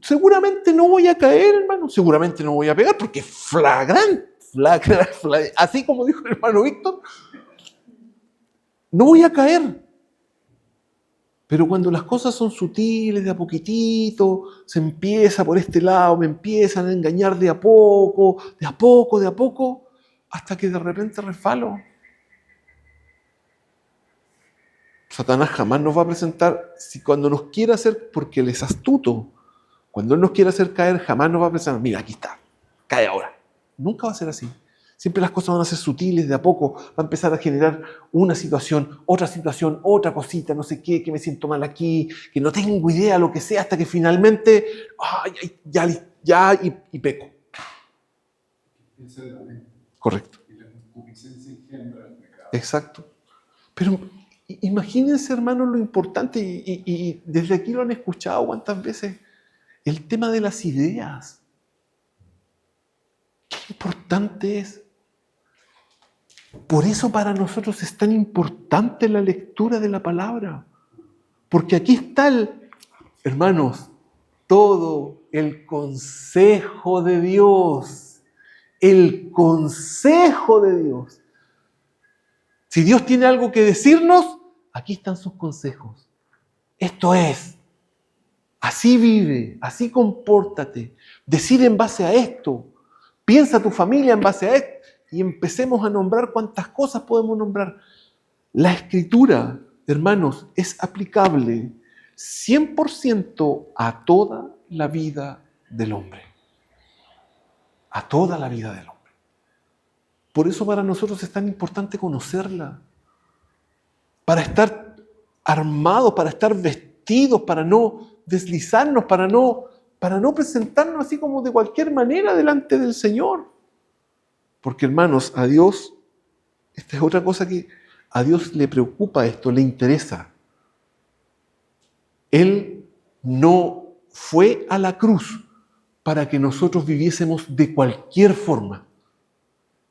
Speaker 2: seguramente no voy a caer, hermano, seguramente no voy a pegar, porque es flagrante, así como dijo el hermano Víctor, no voy a caer. Pero cuando las cosas son sutiles, de a poquitito, se empieza por este lado, me empiezan a engañar de a poco, hasta que de repente resbalo. Satanás jamás nos va a presentar, si cuando nos quiere hacer, porque Él es astuto, cuando Él nos quiere hacer caer, jamás nos va a presentar, mira, aquí está, cae ahora. Nunca va a ser así. Siempre las cosas van a ser sutiles, de a poco, va a empezar a generar una situación, otra cosita, no sé qué, que me siento mal aquí, que no tengo idea, lo que sea, hasta que finalmente, y peco. Correcto.
Speaker 3: Y la concupiscencia engendra el pecado.
Speaker 2: Exacto. Pero imagínense, hermanos, lo importante, y desde aquí lo han escuchado cuántas veces, el tema de las ideas. Qué importante es. Por eso para nosotros es tan importante la lectura de la palabra. Porque aquí está, hermanos, todo el consejo de Dios. El consejo de Dios. Si Dios tiene algo que decirnos, aquí están sus consejos. Esto es, así vive, así compórtate, decide en base a esto, piensa tu familia en base a esto, y empecemos a nombrar cuántas cosas podemos nombrar. La Escritura, hermanos, es aplicable 100% a toda la vida del hombre. A toda la vida del hombre. Por eso para nosotros es tan importante conocerla. Para estar armados, para estar vestidos, para no deslizarnos, para no presentarnos así como de cualquier manera delante del Señor. Porque, hermanos, a Dios, esta es otra cosa que a Dios le preocupa esto, le interesa. Él no fue a la cruz para que nosotros viviésemos de cualquier forma.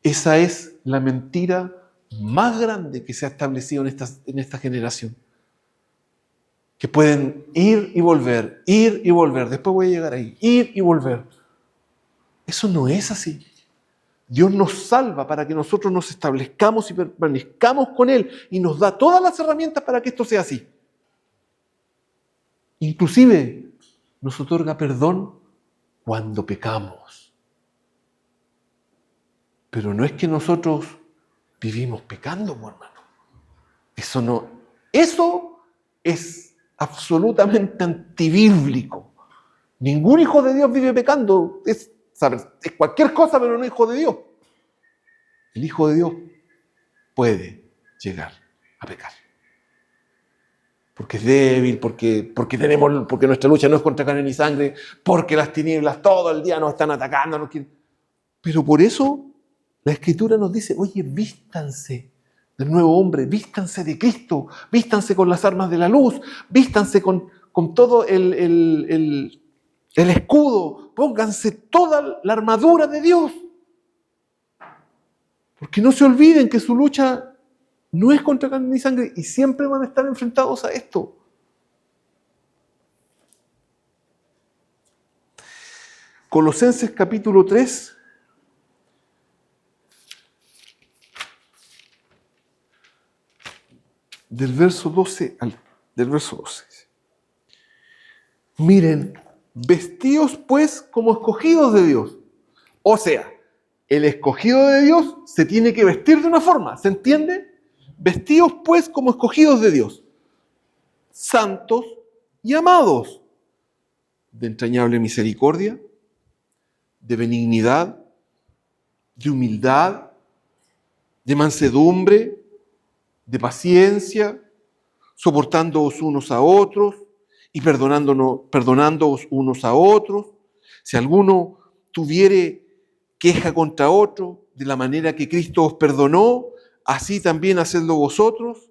Speaker 2: Esa es la mentira más grande que se ha establecido en esta generación. Que pueden ir y volver, después voy a llegar ahí, ir y volver. Eso no es así. Dios nos salva para que nosotros nos establezcamos y permanezcamos con Él y nos da todas las herramientas para que esto sea así. Inclusive nos otorga perdón cuando pecamos. Pero no es que nosotros vivimos pecando, hermano. Eso es absolutamente antibíblico. Ningún hijo de Dios vive pecando. Es cualquier cosa, pero no hijo de Dios. El hijo de Dios puede llegar a pecar. Porque es débil, porque nuestra lucha no es contra carne ni sangre, porque las tinieblas todo el día nos están atacando. Pero por eso la Escritura nos dice, oye, vístanse del nuevo hombre, vístanse de Cristo, vístanse con las armas de la luz, vístanse con todo el escudo, pónganse toda la armadura de Dios. Porque no se olviden que su lucha no es contra carne ni sangre y siempre van a estar enfrentados a esto. Colosenses capítulo 3. Del verso 12 del verso 12. Miren, vestíos pues como escogidos de Dios. O sea, El escogido de Dios se tiene que vestir de una forma, ¿se entiende? Vestidos pues como escogidos de Dios, santos y amados, de entrañable misericordia, de benignidad, de humildad, de mansedumbre, de paciencia, soportándoos unos a otros y perdonándoos unos a otros. Si alguno tuviere queja contra otro, de la manera que Cristo os perdonó, así también hacedlo vosotros.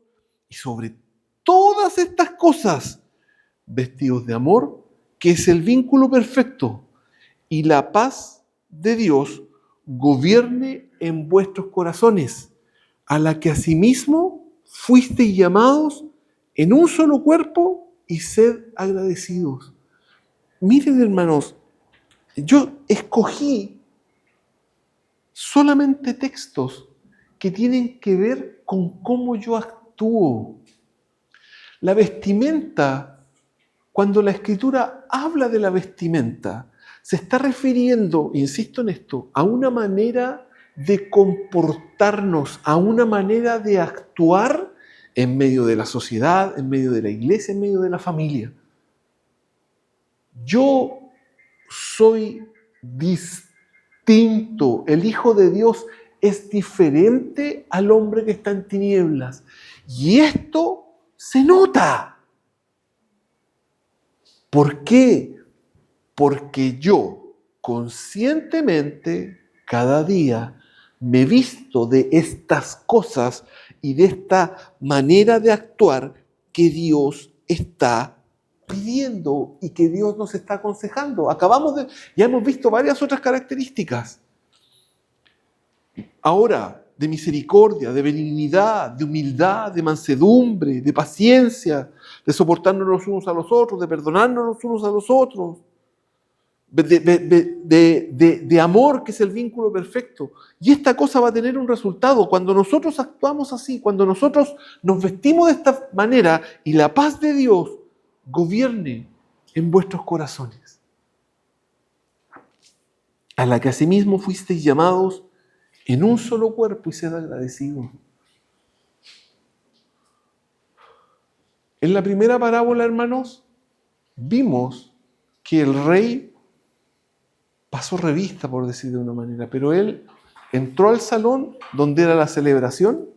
Speaker 2: Y sobre todas estas cosas, vestidos de amor, que es el vínculo perfecto, y la paz de Dios gobierne en vuestros corazones, a la que asimismo fuisteis llamados en un solo cuerpo, y sed agradecidos. Miren, hermanos, yo escogí solamente textos que tienen que ver con cómo yo actúo. La vestimenta, cuando la Escritura habla de la vestimenta, se está refiriendo, insisto en esto, a una manera de comportarnos, a una manera de actuar en medio de la sociedad, en medio de la iglesia, en medio de la familia. Yo soy distinto. El Hijo de Dios es diferente al hombre que está en tinieblas. Y esto se nota. ¿Por qué? Porque yo conscientemente cada día me visto de estas cosas y de esta manera de actuar que Dios está pidiendo y que Dios nos está aconsejando. Ya hemos visto varias otras características. Ahora, de misericordia, de benignidad, de humildad, de mansedumbre, de paciencia, de soportarnos los unos a los otros, de perdonarnos los unos a los otros, de amor, que es el vínculo perfecto. Y esta cosa va a tener un resultado. Cuando nosotros actuamos así, cuando nosotros nos vestimos de esta manera y la paz de Dios gobierne en vuestros corazones, a la que asimismo fuisteis llamados en un solo cuerpo, y sed agradecidos. En la primera parábola, hermanos, vimos que el rey pasó revista, por decir de una manera, pero él entró al salón donde era la celebración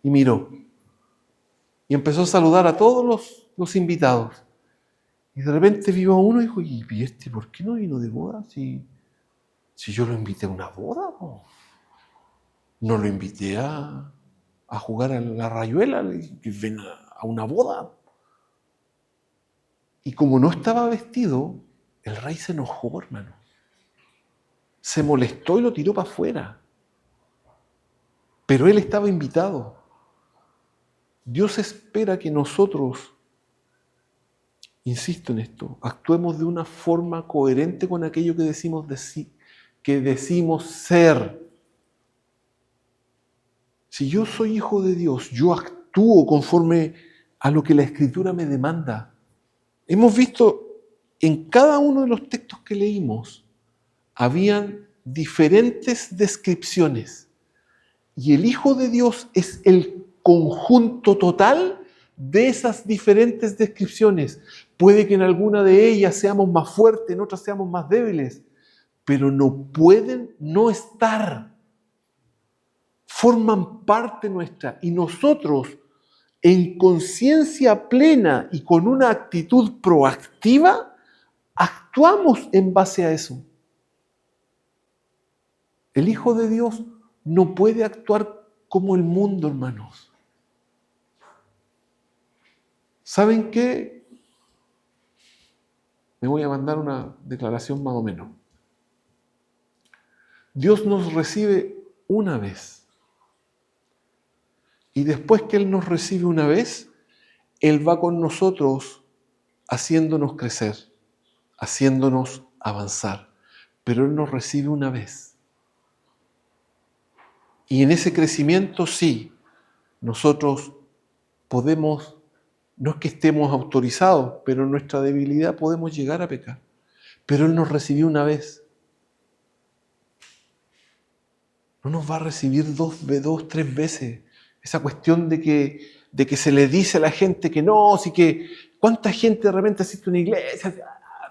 Speaker 2: y miró. Y empezó a saludar a todos los invitados. Y de repente vio a uno y dijo, ¿y este por qué no vino de boda? Si yo lo invité a una boda, no lo invité a jugar a la rayuela, que ven a una boda. Y como no estaba vestido, el rey se enojó, hermano. Se molestó y lo tiró para afuera. Pero él estaba invitado. Dios espera que nosotros, insisto en esto, actuemos de una forma coherente con aquello que decimos ser. Si yo soy hijo de Dios, yo actúo conforme a lo que la Escritura me demanda. Hemos visto en cada uno de los textos que leímos, habían diferentes descripciones. Y el Hijo de Dios es el conjunto total de esas diferentes descripciones. Puede que en alguna de ellas seamos más fuertes, en otras seamos más débiles, pero no pueden no estar. Forman parte nuestra, y nosotros, en conciencia plena y con una actitud proactiva, actuamos en base a eso. El Hijo de Dios no puede actuar como el mundo, hermanos. ¿Saben qué? Me voy a mandar una declaración más o menos. Dios nos recibe una vez. Y después que Él nos recibe una vez, Él va con nosotros haciéndonos crecer, haciéndonos avanzar. Pero Él nos recibe una vez. Y en ese crecimiento sí, nosotros podemos, no es que estemos autorizados, pero en nuestra debilidad podemos llegar a pecar. Pero Él nos recibió una vez. no nos va a recibir dos, tres veces. Esa cuestión de que se le dice a la gente que no, sí que cuánta gente de repente asiste a una iglesia,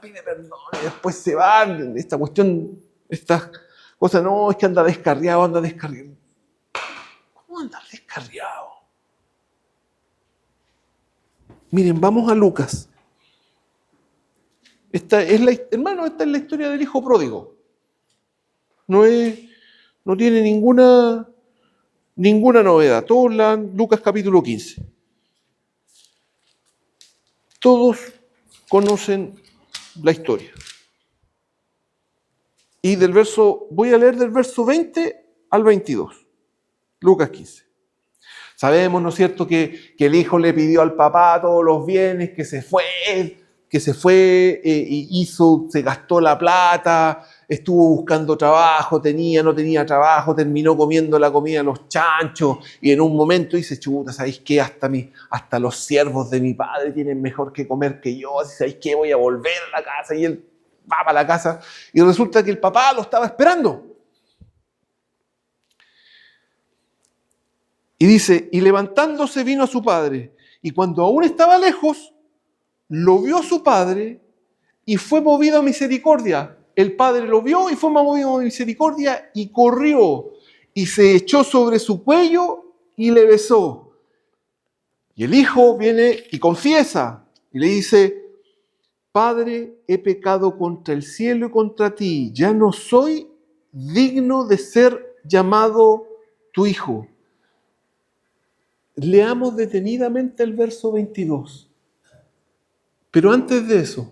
Speaker 2: pide perdón y después se va. Esta cuestión, estas cosas, no, es que anda descarriado. ¿Cómo andar descarriado? Miren, vamos a Lucas. Esta es la historia del hijo pródigo. No tiene ninguna novedad. Todos lean Lucas capítulo 15. Todos conocen la historia. Y voy a leer del verso 20 al 22. Lucas 15. Sabemos, ¿no es cierto?, que el hijo le pidió al papá todos los bienes, que se fue, se gastó la plata, estuvo buscando trabajo, no tenía trabajo, terminó comiendo la comida de los chanchos y en un momento dice, chuta, ¿sabéis qué? Hasta los siervos de mi padre tienen mejor que comer que yo, ¿sabéis qué? Voy a volver a la casa. Y él va para la casa y resulta que el papá lo estaba esperando. Y dice, y levantándose vino a su padre, y cuando aún estaba lejos, lo vio su padre y fue movido a misericordia. El padre lo vio y fue movido a misericordia y corrió y se echó sobre su cuello y le besó. Y el hijo viene y confiesa y le dice, Padre, he pecado contra el cielo y contra ti, ya no soy digno de ser llamado tu hijo. Leamos detenidamente el verso 22. Pero antes de eso,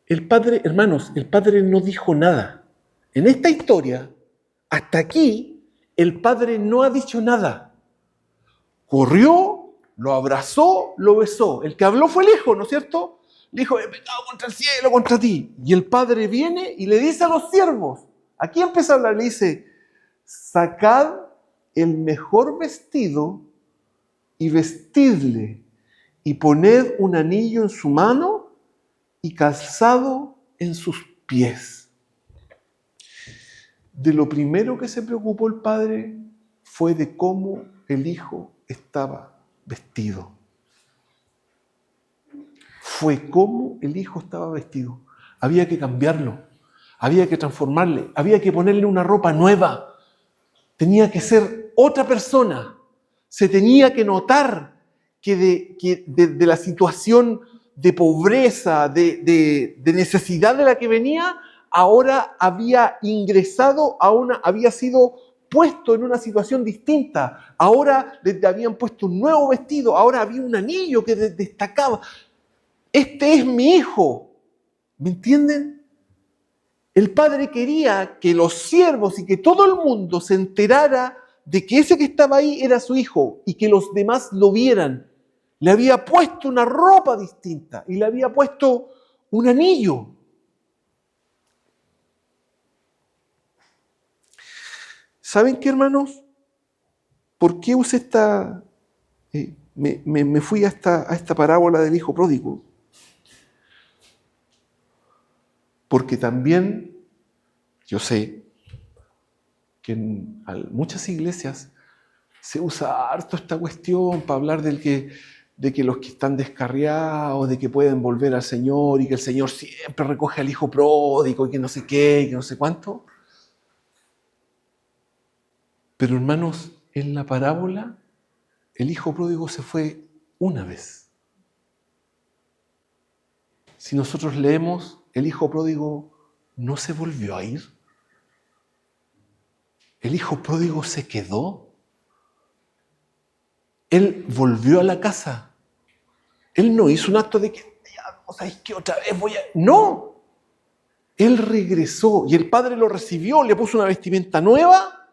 Speaker 2: el padre no dijo nada. En esta historia, hasta aquí, el padre no ha dicho nada. Corrió, lo abrazó, lo besó. El que habló fue el hijo, ¿no es cierto? Le dijo, he pecado contra el cielo, contra ti. Y el padre viene y le dice a los siervos, aquí empieza a hablar, le dice, sacad el mejor vestido y vestidle, y poned un anillo en su mano y calzado en sus pies. De lo primero que se preocupó el padre fue de cómo el hijo estaba vestido. Fue cómo el hijo estaba vestido. Había que cambiarlo, había que transformarle, había que ponerle una ropa nueva. Tenía que ser otra persona. Se tenía que notar que de la situación de pobreza, de necesidad de la que venía, ahora había ingresado había sido puesto en una situación distinta. Ahora le habían puesto un nuevo vestido, ahora había un anillo que destacaba. Este es mi hijo. ¿Me entienden? El padre quería que los siervos y que todo el mundo se enterara de que ese que estaba ahí era su hijo y que los demás lo vieran. Le había puesto una ropa distinta y le había puesto un anillo. ¿Saben qué, hermanos? ¿Por qué usé me fui a esta parábola del hijo pródigo? Porque también yo sé que en muchas iglesias se usa harto esta cuestión para hablar de que los que están descarriados, de que pueden volver al Señor y que el Señor siempre recoge al hijo pródigo y que no sé qué, y que no sé cuánto. Pero hermanos, en la parábola, el hijo pródigo se fue una vez. Si nosotros leemos, el hijo pródigo no se volvió a ir. El hijo pródigo se quedó. Él volvió a la casa. Él no hizo un acto de que, ¿sabes qué? Otra vez voy a... No. Él regresó y el padre lo recibió, le puso una vestimenta nueva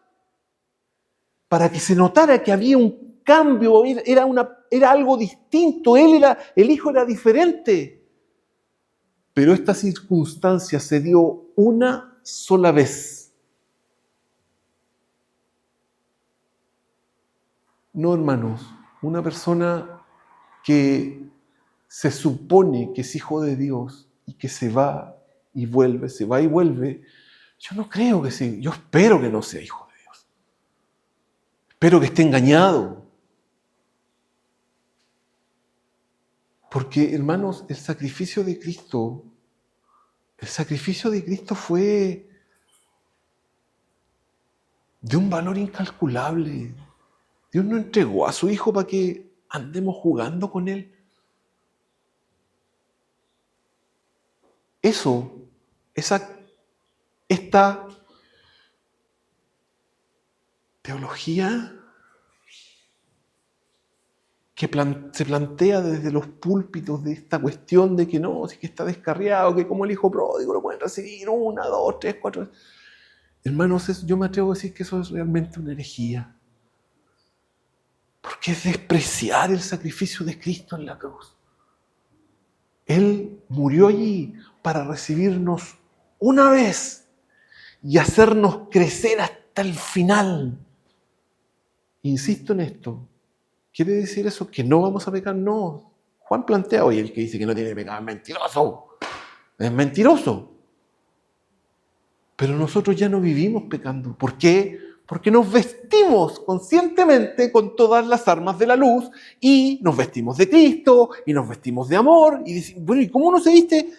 Speaker 2: para que se notara que había un cambio, era algo distinto. El hijo era diferente. Pero esta circunstancia se dio una sola vez. No, hermanos, una persona que se supone que es hijo de Dios y que se va y vuelve, yo no creo que sea, yo espero que no sea hijo de Dios. Espero que esté engañado. Porque, hermanos, el sacrificio de Cristo fue de un valor incalculable. Dios no entregó a su Hijo para que andemos jugando con Él. Esta teología que se plantea desde los púlpitos de esta cuestión de que no, si que está descarriado, que como el hijo pródigo lo pueden recibir 1, 2, 3, 4. Hermanos, yo me atrevo a decir que eso es realmente una herejía. Porque es despreciar el sacrificio de Cristo en la cruz. Él murió allí para recibirnos una vez y hacernos crecer hasta el final. Insisto en esto. ¿Quiere decir eso que no vamos a pecar? No. Juan plantea, oye, el que dice que no tiene pecado es mentiroso. Es mentiroso. Pero nosotros ya no vivimos pecando. ¿Por qué? Porque nos vestimos conscientemente con todas las armas de la luz y nos vestimos de Cristo y nos vestimos de amor. Y decimos, bueno, ¿y cómo uno se viste?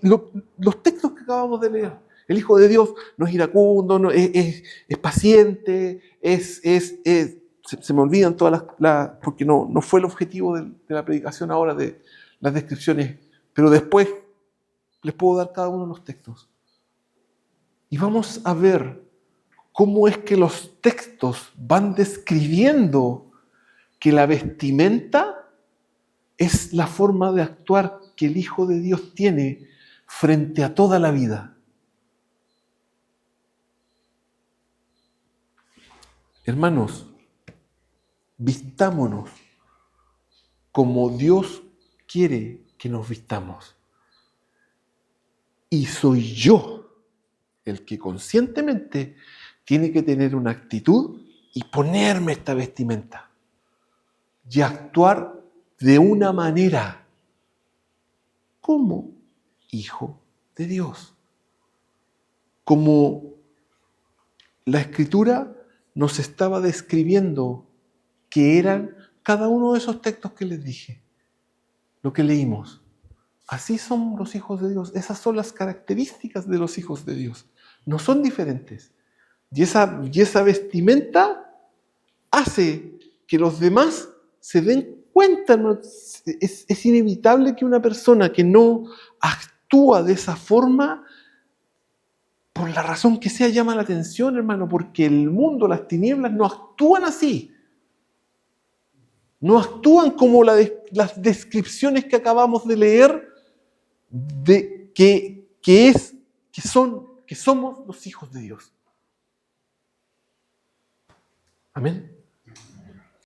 Speaker 2: Los textos que acabamos de leer. El Hijo de Dios no es iracundo, no, es paciente, se me olvidan todas porque no fue el objetivo de la predicación ahora de las descripciones, pero después les puedo dar cada uno de los textos. Y vamos a ver cómo es que los textos van describiendo que la vestimenta es la forma de actuar que el Hijo de Dios tiene frente a toda la vida. Hermanos, vistámonos como Dios quiere que nos vistamos. Y soy yo el que conscientemente tiene que tener una actitud y ponerme esta vestimenta y actuar de una manera como hijo de Dios. Como la Escritura nos estaba describiendo que eran cada uno de esos textos que les dije, lo que leímos. Así son los hijos de Dios. Esas son las características de los hijos de Dios. No son diferentes. Y esa vestimenta hace que los demás se den cuenta. ¿No? Es inevitable que una persona que no actúa de esa forma, por la razón que sea, llama la atención, hermano, porque el mundo, las tinieblas, no actúan así. No actúan como las descripciones que acabamos de leer de que somos los hijos de Dios. Amén.